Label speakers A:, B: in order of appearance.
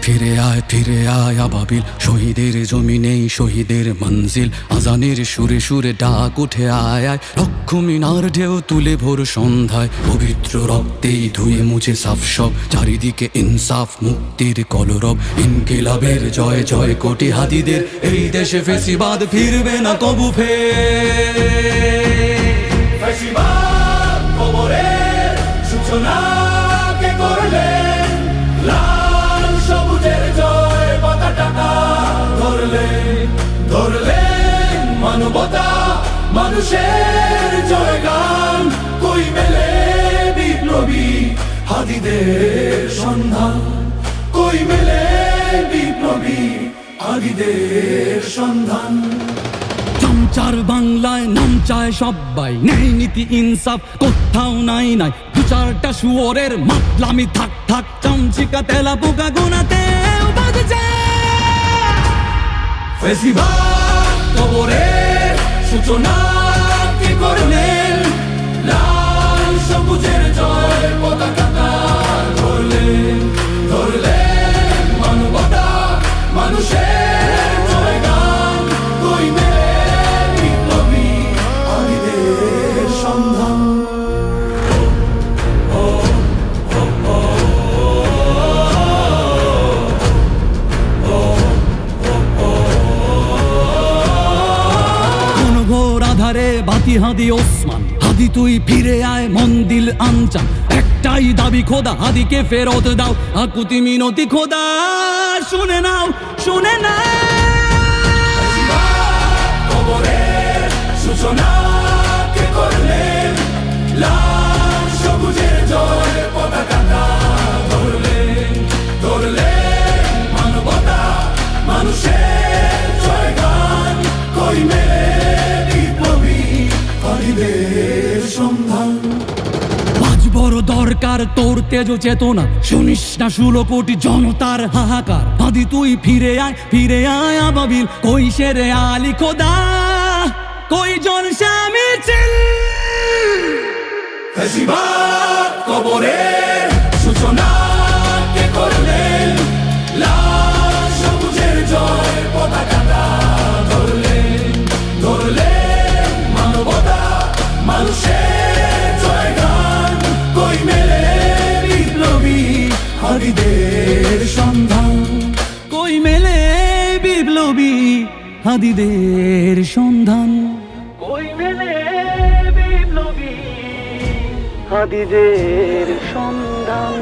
A: ফিরে আয় আবাবিল, শহীদের জমিনেই শহীদের মঞ্জিল। আজানের সুরে সুরে ডাক উঠে আয় আয়, লক্ষ মিনার ঢেউ তুলে ভোর সন্ধ্যায়। পবিত্র রক্তেই ধুয়ে মুছে সাফ সব, চারিদিকে ইনসাফ মুক্তির কলরব। ইনকিলাবের জয় জয় কোটি হাদিদের, এই দেশে ফেসিবাদ ফিরবে না কবু
B: ফেসিবাদ কবরের সূচনা কে করলেন, লাল সবুজের জয় পতাকাটা ধরলেন মানবতা মানুষের জয়গান। কই মেলে বিপ্লবী হাদিদের সন্ধান, কই মেলে বিপ্লবী হাদিদের সন্ধান।
A: চামচার বাংলায় নাম চায় সব্বাই, ন্যায় নীতি ইনসাফ কোথাও নাই নাই। দু চারটা শুয়োরের মাতলামি থাক থাক, চামচিকা তেলা পোকা গোনাতেও বাজছে।
B: ফেসিবাদ কবরের সূচনা কে করলেন, লাল সবুজের জয় পতাকাটা ধরলেন মানবতা মানুষের জয়গান। কই মেলে বিপ্লবী হাদিদের সন্ধান।
A: আধারে বাতি হাদি ওসমান, হাদি তুই ফিরে আয় মন্দিল আনচান। একটাই দাবি খোদা, হাদিকে ফেরত দাও, আকুতি মিনতি খোদা শুনে নাও শুনে নাও।
B: কবরের সূচনা কে করলেন, লাল সবুজের জয় পতাকাটা ধরলেন মানবতা মানুষের জয়গান। কই মেলে বিপ্লবী হাদিদের সন্ধান।
A: আজ বড় দরকার তোর তেজ চেতনা, শুনিস না 16 কোটি জনতার হাহাকার। হাদি তুই ফিরে আয় আবাবিল, কই শেরে আলী খোদা, কই জলসা মিছিল।
B: ফেসিবাদ কবরের সূচনা কে করলেন, লাল সবুজের জয় পতাকাটা ধরলেন মানবতা মানুষের জয়গান। কই মেলে বিপ্লবী হাদিদের সন্ধান,
A: কই মেলে বিপ্লবী হাদিদের সন্ধান,
C: কই মেলে বিপ্লবী হাদিদের সন্ধান।